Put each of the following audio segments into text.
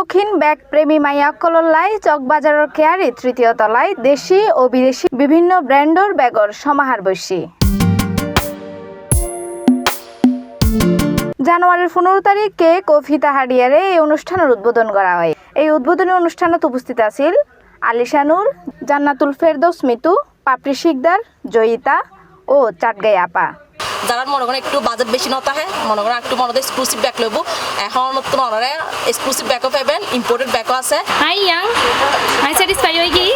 শৌখিন ব্যাগ প্রেমী মাইয়াকললাই চকবাজারের কেয়ারি তৃতীয় তলায় দেশি ও বিদেশি বিভিন্ন ব্র্যান্ডর ব্যাগর সমাহার বৈশী। জানুয়ারির 15 তারিখে কফিতা হাডিয়ারে এই অনুষ্ঠানের উদ্বোধন করা হয়। এই উদ্বোধনী অনুষ্ঠানত উপস্থিত আছিল আলিশানুর, জান্নাতুল ফেরদৌস মিতু, পাপড়ি শিকদার, জয়িতা ও চাটগাই আপা। যারা মনে করেন একটু বাজেট বেশি নতা হয় মনে করেন একটু মনে এক্সক্লুসিভ ব্যাগ লইব এখন নতুন অনারে এক্সক্লুসিভ ব্যাগও পাবেন, ইম্পোর্টেড ব্যাগও আছে। হাই ইয়াং হাই স্যাটিসফাই হই কি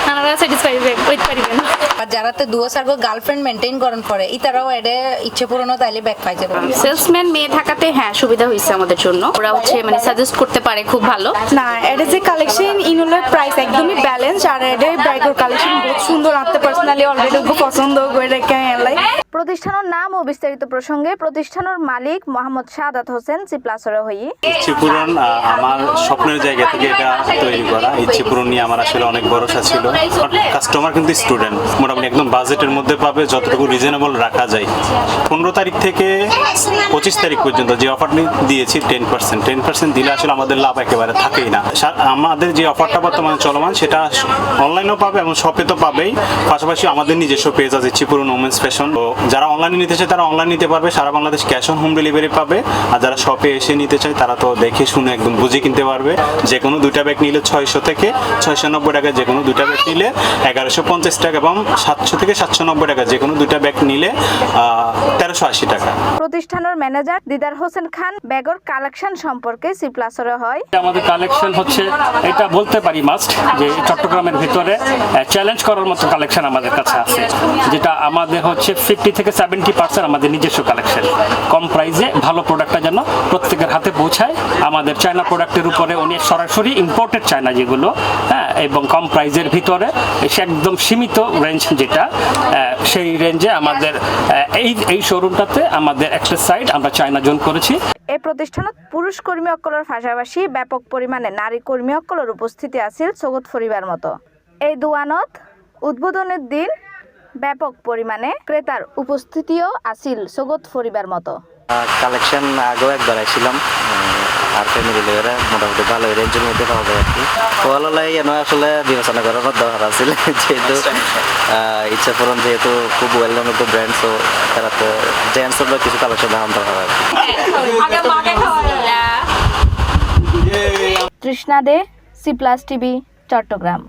আপনারা স্যাটিসফাই হইতে পারবেন। আর যারাতে দুও সার্গো গার্লফ্রেন্ড মেইনটেইন করেন পরে ইতারাও এডে ইচ্ছে পূরণ তাইলে ব্যাগ পাই যাবে। সেলসম্যান মেয়ে থাকাতে হ্যাঁ সুবিধা হইছে আমাদের জন্য, ওরা হচ্ছে মানে সাজেস্ট করতে পারে খুব ভালো। না এটা যে কালেকশন ইনুলের প্রাইস একদমই ব্যালেন্স আর এডে ব্যাগের কালেকশন বহুত সুন্দর আনতে পার্সোনালি অলরেডি খুব পছন্দ করে কেলাই। প্রতিষ্ঠানের নাম ও বিস্তারিত প্রসঙ্গে প্রতিষ্ঠানের মালিক মোহাম্মদ সাদাত হোসেন চিপ্লাসরে হই। ইচ্ছে পূরণ আমার স্বপ্নের জায়গা থেকে এটা তৈরি করা। ইচ্ছে পূরণ নিয়ে আমার আসলে অনেক ভরসা ছিল। কাস্টমার কিন্তু স্টুডেন্ট মোটামুটি একদম বাজেটের মধ্যে পাবে, যতটুকু রিজনেবল রাখা যায়। 15 তারিখ থেকে 25 তারিখ পর্যন্ত যে অফারটি দিয়েছি 10% দিলে আসলে আমাদের লাভ একেবারে থাকেই না। আমাদের যে অফারটা বর্তমানে চলমান সেটা অনলাইনেও পাবে এবং শপে তো পাবেই, পাশাপাশি আমাদের নিজস্ব পেজ আছে ইচ্ছে পূরণ ওমেন্স ফ্যাশন। তো যারা অনলাইনে নিতে চায় তারা অনলাইন নিতে পারবে, সারা Bangladesh cash on home delivery পাবে। আর যারা শপে এসে নিতে চায় তারা তো দেখে শুনে একদম বুঝে কিনতে পারবে। যে কোনো দুইটা ব্যাগ নিলে 600 থেকে 690 টাকা, যে কোনো দুইটা ব্যাগ নিলে 1150 টাকা এবং 700 থেকে 790 টাকা, যে কোনো দুইটা ব্যাগ নিলে 1380 টাকা। প্রতিষ্ঠানের ম্যানেজার দিদার হোসেন খান ব্যাগর কালেকশন সম্পর্কে চিপ্লাসরে হয়। আমাদের কালেকশন হচ্ছে এটা বলতে পারি মাস্ট যে চট্টগ্রামের ভিতরে চ্যালেঞ্জ করার মতো কালেকশন আমাদের কাছে আছে, যেটা আমাদের হচ্ছে 50 থেকে 70% আমাদের নিজস্ব কালেকশন। কম প্রাইসে ভালো প্রোডাক্টটা যেন প্রত্যেকের হাতে পৌঁছায়। আমাদের চায়না প্রোডাক্টের উপরে অনেক সরাসরি ইম্পোর্টেড চায়না যেগুলো, হ্যাঁ, এবং কম প্রাইসের ভিতরে সে একদম সীমিত রেঞ্জ যেটা, সেই রেঞ্জে আমাদের এই শোরুমটাতে আমাদের একটা সাইড আমরা চায়না জোন করেছি। এই প্রতিষ্ঠানত পুরুষ কর্মী অক্কলের পাশাপাশি ব্যাপক পরিমাণে নারী কর্মী অক্কলের উপস্থিতি আছিল সগত ফরিবার মতো। এই দোয়ানত উদ্বোধনের দিন ব্যাপক পরিমাণে ক্রেতার উপস্থিতিও আছিল সগত ফরিবার মতো। কালেকশন আগেও একবার আসছিলাম আর ফ্যামিলি লেভেলে মোটামুটি ভালো রেঞ্জের মধ্যে পাওয়া যায় আর কি। কোয়ালাই এনে আসলে বিবেচনা করার দরকার আছিল, যেহেতু ইচ্ছা পূরণ যেহেতু খুব ওয়েল নোন একটা ব্র্যান্ড, সো তারা তো জেন্টসের কিছু কালেকশন দেখান দরকার আর কি। তৃষ্ণা দে, C+ TV, চট্টগ্রাম।